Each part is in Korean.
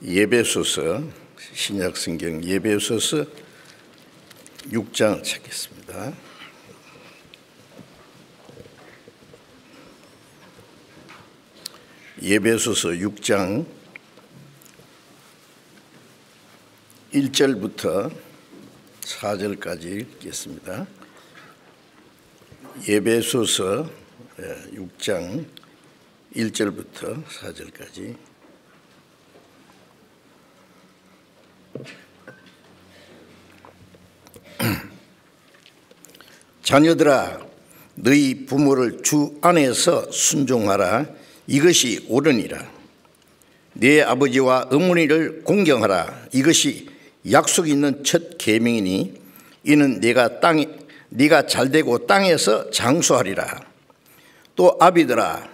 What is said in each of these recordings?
예배소서, 신약성경 예배소서 6장 찾겠습니다. 예배소서 6장 1절부터 4절까지 읽겠습니다. 예배소서 6장 1절부터 4절까지. 자녀들아, 너희 부모를 주 안에서 순종하라. 이것이 옳으니라. 네 아버지와 어머니를 공경하라. 이것이 약속 있는 첫 계명이니 이는 네가 잘되고 땅에서 장수하리라. 또 아비들아,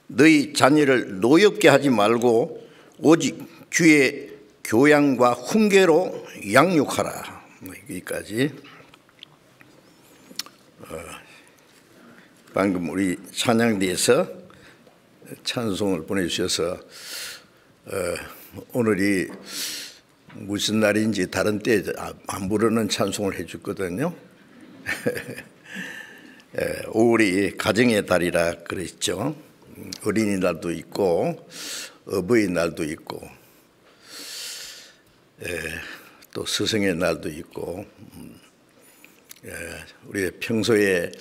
너희 자녀를 노엽게 하지 말고 오직 주의 교양과 훈계로 양육하라. 여기까지. 방금 우리 찬양대에서 찬송을 보내주셔서 오늘이 무슨 날인지 다른 때 안 부르는 찬송을 해줬거든요. 5월이 가정의 달이라 그랬죠. 어린이날도 있고 어버이날도 있고 또 스승의 날도 있고 우리 평소에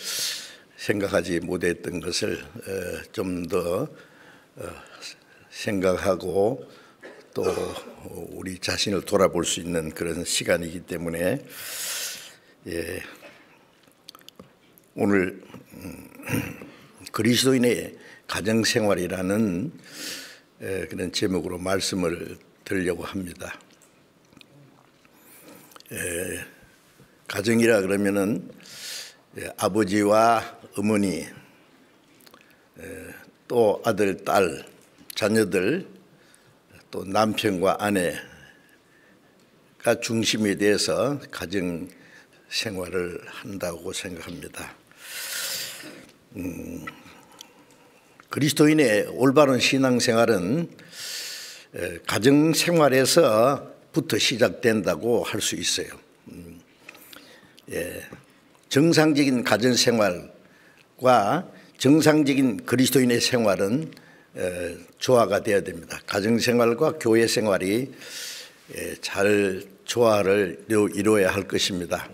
생각하지 못했던 것을 좀 더 생각하고 또 우리 자신을 돌아볼 수 있는 그런 시간이기 때문에 오늘 그리스도인의 가정생활이라는 그런 제목으로 말씀을 드리려고 합니다. 가정이라 그러면은 아버지와 어머니, 또 아들, 딸, 자녀들, 또 남편과 아내가 중심이 돼서 가정 생활을 한다고 생각합니다. 그리스도인의 올바른 신앙생활은 가정 생활에서부터 시작된다고 할 수 있어요. 정상적인 가정 생활과 정상적인 그리스도인의 생활은 조화가 되어야 됩니다. 가정 생활과 교회 생활이 잘 조화를 이루어야 할 것입니다.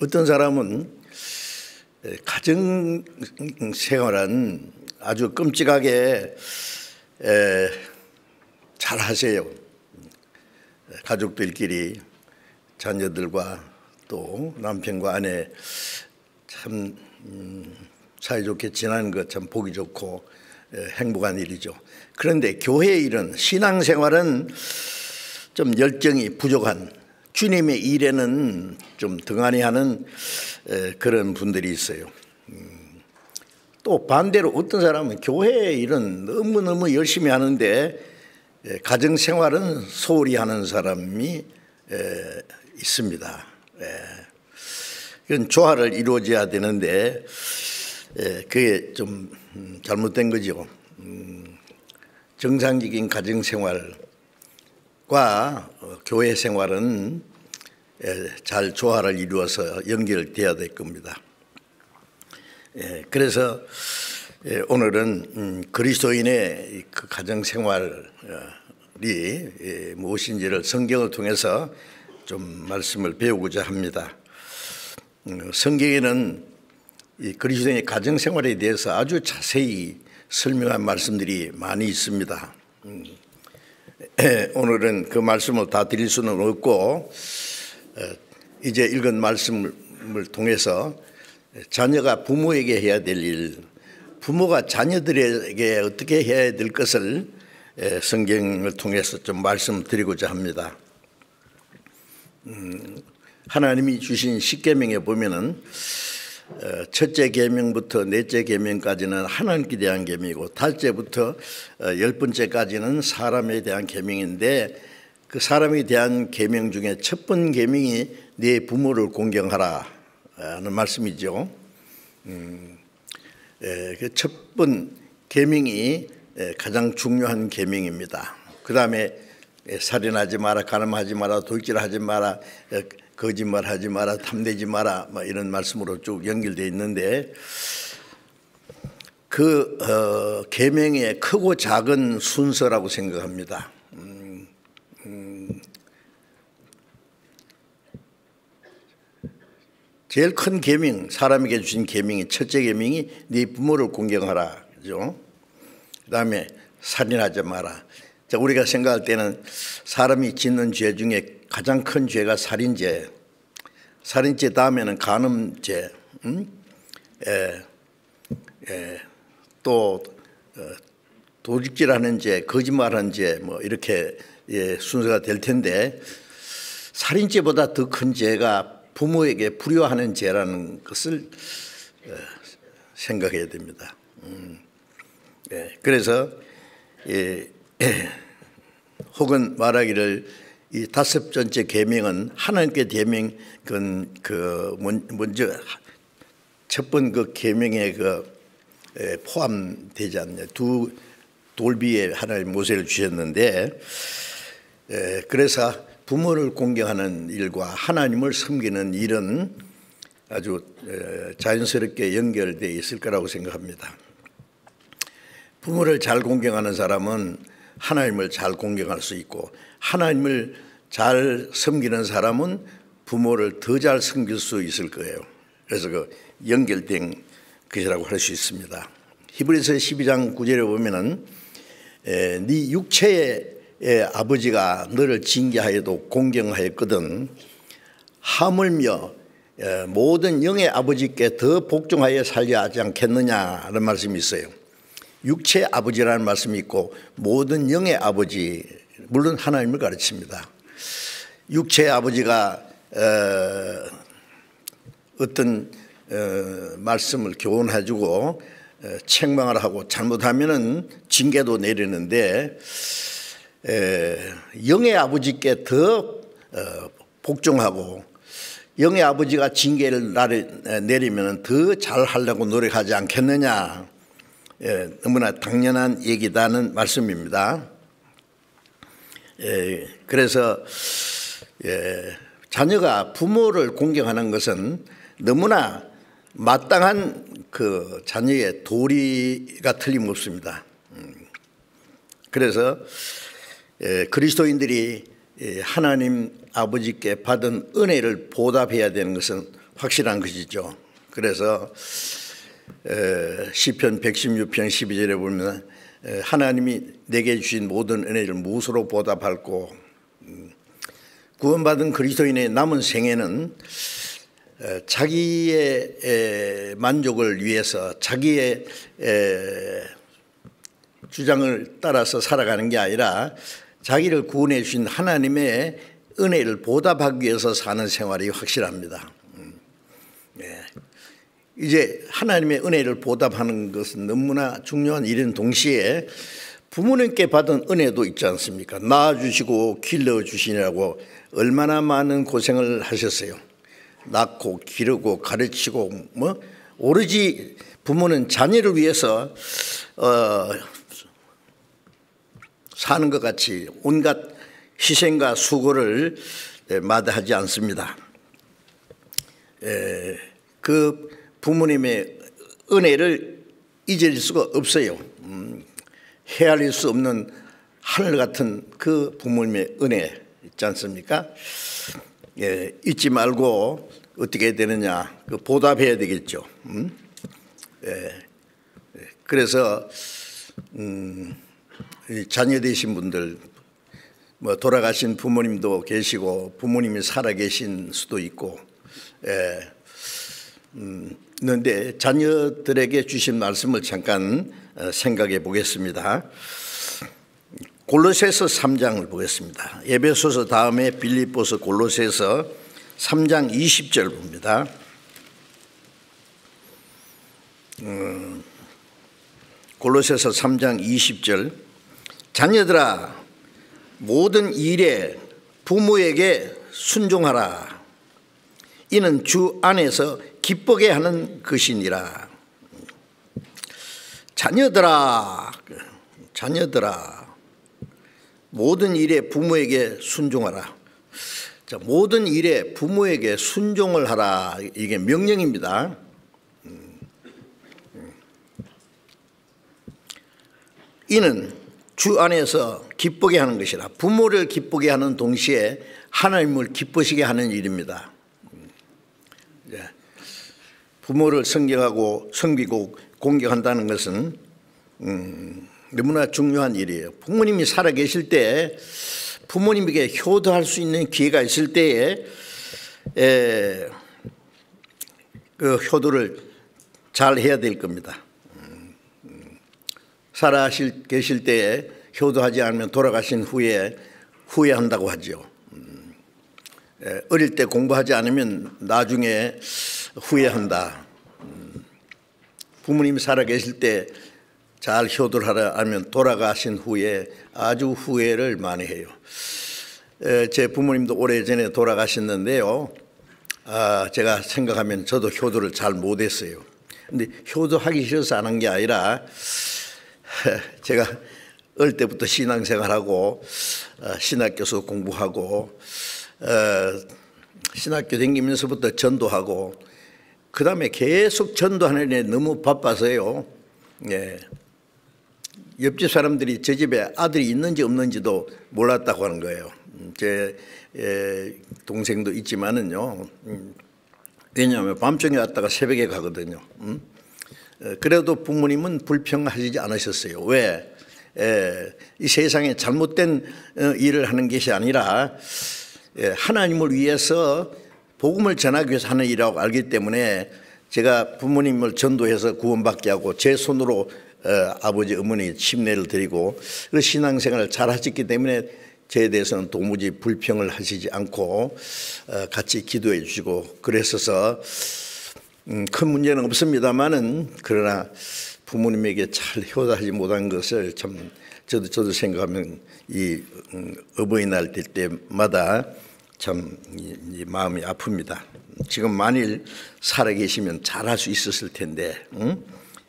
어떤 사람은 가정 생활은 아주 끔찍하게 잘 하세요. 가족들끼리, 자녀들과 또 남편과 아내 참 사이좋게 지내는 것 참 보기 좋고 행복한 일이죠. 그런데 교회 일은, 신앙생활은 좀 열정이 부족한, 주님의 일에는 좀 등한히 하는 그런 분들이 있어요. 또 반대로 어떤 사람은 교회 일은 너무너무 열심히 하는데 가정생활은 소홀히 하는 사람이 있습니다. 이건 조화를 이루어져야 되는데 그게 좀 잘못된 거죠. 정상적인 가정생활과 교회 생활은 잘 조화를 이루어서 연결돼야 될 겁니다. 그래서 오늘은 그리스도인의 그 가정생활이 무엇인지를 성경을 통해서 좀 말씀을 배우고자 합니다. 성경에는 이 그리스도인의 가정생활에 대해서 아주 자세히 설명한 말씀들이 많이 있습니다. 오늘은 그 말씀을 다 드릴 수는 없고 이제 읽은 말씀을 통해서 자녀가 부모에게 해야 될 일, 부모가 자녀들에게 어떻게 해야 될 것을 성경을 통해서 좀 말씀드리고자 합니다. 하나님이 주신 십계명에 보면은 첫째 계명부터 넷째 계명까지는 하나님께 대한 계명이고 다섯째부터 10번째까지는 사람에 대한 계명인데 그 사람에 대한 계명 중에 첫 번 계명이 네 부모를 공경하라 하는 말씀이죠. 그 첫 번 계명이 가장 중요한 계명입니다. 그 다음에 살인하지 마라, 간음하지 마라, 도둑질하지 마라, 거짓말하지 마라, 탐내지 마라, 뭐 이런 말씀으로 쭉 연결되어 있는데 그 계명의 크고 작은 순서라고 생각합니다. 제일 큰 계명, 사람에게 주신 계명이 첫째 계명이 네 부모를 공경하라, 그죠? 그다음에 살인하지 마라. 자, 우리가 생각할 때는 사람이 짓는 죄 중에 가장 큰 죄가 살인죄, 살인죄 다음에는 간음죄, 또 도둑질하는 죄, 거짓말하는 죄, 뭐 이렇게 순서가 될 텐데 살인죄보다 더 큰 죄가 부모에게 불효하는 죄라는 것을 생각해야 됩니다. 그래서 혹은 말하기를 이 다섯 번째 계명은 하나님께 계명 먼저 첫 번 그 계명에 포함되지 않냐. 두 돌비에 하나님 모세를 주셨는데 그래서 부모를 공경하는 일과 하나님을 섬기는 일은 아주 자연스럽게 연결되어 있을 거라고 생각합니다. 부모를 잘 공경하는 사람은 하나님을 잘 공경할 수 있고 하나님을 잘 섬기는 사람은 부모를 더 잘 섬길 수 있을 거예요. 그래서 그 연결된 것이라고 할 수 있습니다. 히브리서 12장 9절에 보면은 네 육체의 아버지가 너를 징계하여도 공경하였거든 하물며 모든 영의 아버지께 더 복종하여 살려 하지 않겠느냐는 말씀이 있어요. 육체의 아버지라는 말씀이 있고 모든 영의 아버지, 물론 하나님을 가르칩니다. 육체의 아버지가 어떤 말씀을 교훈해주고 책망을 하고 잘못하면은 징계도 내리는데 영의 아버지께 더 복종하고 영의 아버지가 징계를 내리면 더 잘하려고 노력하지 않겠느냐. 너무나 당연한 얘기다는 말씀입니다. 그래서 자녀가 부모를 공경하는 것은 너무나 마땅한 그 자녀의 도리가 틀림없습니다. 그래서 그리스도인들이 하나님 아버지께 받은 은혜를 보답해야 되는 것은 확실한 것이죠. 그래서 시편 116편 12절에 보면 하나님이 내게 주신 모든 은혜를 무엇으로 보답할꼬. 구원받은 그리스도인의 남은 생애는 자기의 만족을 위해서 자기의 주장을 따라서 살아가는 게 아니라 자기를 구원해 주신 하나님의 은혜를 보답하기 위해서 사는 생활이 확실합니다. 이제 하나님의 은혜를 보답하는 것은 너무나 중요한 일인 동시에 부모님께 받은 은혜도 있지 않습니까? 낳아주시고 길러주시느라고 얼마나 많은 고생을 하셨어요. 낳고 기르고 가르치고 뭐 오로지 부모는 자녀를 위해서 사는 것 같이 온갖 희생과 수고를 마다하지 않습니다. 그 부모님의 은혜를 잊을 수가 없어요. 헤아릴 수 없는 하늘 같은 그 부모님의 은혜 있지 않습니까? 잊지 말고 어떻게 해야 되느냐, 그 보답해야 되겠죠. 그래서 자녀 되신 분들, 뭐 돌아가신 부모님도 계시고 부모님이 살아계신 수도 있고, 그런데 자녀들에게 주신 말씀을 잠깐 생각해 보겠습니다. 골로새서 3장을 보겠습니다. 에베소서 다음에 빌립보서, 골로새서 3장 20절 봅니다. 골로새서 3장 20절. 자녀들아 모든 일에 부모에게 순종하라. 이는 주 안에서 기쁘게 하는 것이니라. 자녀들아, 자녀들아 모든 일에 부모에게 순종하라. 자, 모든 일에 부모에게 순종을 하라. 이게 명령입니다. 이는 주 안에서 기쁘게 하는 것이라. 부모를 기쁘게 하는 동시에 하나님을 기쁘시게 하는 일입니다. 부모를 섬기고 공경한다는 것은 너무나 중요한 일이에요. 부모님이 살아계실 때 부모님에게 효도할 수 있는 기회가 있을 때에 그 효도를 잘 해야 될 겁니다. 살아계실 때에 효도하지 않으면 돌아가신 후에 후회한다고 하죠. 어릴 때 공부하지 않으면 나중에 후회한다. 부모님이 살아계실 때 잘 효도를 하라 하면 돌아가신 후에 아주 후회를 많이 해요. 제 부모님도 오래전에 돌아가셨는데요. 제가 생각하면 저도 효도를 잘 못했어요. 근데 효도하기 싫어서 안 한 게 아니라 제가 어릴 때부터 신앙생활하고 신학교에서 공부하고 신학교 다니면서부터 전도하고 그 다음에 계속 전도하는 데 너무 바빠서요. 옆집 사람들이 저 집에 아들이 있는지 없는지도 몰랐다고 하는 거예요. 제 동생도 있지만은요. 왜냐하면 밤중에 왔다가 새벽에 가거든요. 그래도 부모님은 불평하시지 않으셨어요. 왜? 이 세상에 잘못된 일을 하는 것이 아니라 하나님을 위해서 복음을 전하기 위해서 하는 일이라고 알기 때문에 제가 부모님을 전도해서 구원받게 하고 제 손으로 아버지 어머니 침례를 드리고 신앙생활을 잘 하셨기 때문에 저에 대해서는 도무지 불평을 하시지 않고 같이 기도해 주시고 그랬어서 큰 문제는 없습니다만은 그러나 부모님에게 잘 효도하지 못한 것을 참 저도 생각하면 이 어버이날 될 때마다 참 이 마음이 아픕니다. 지금 만일 살아계시면 잘할 수 있었을 텐데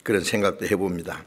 그런 생각도 해봅니다.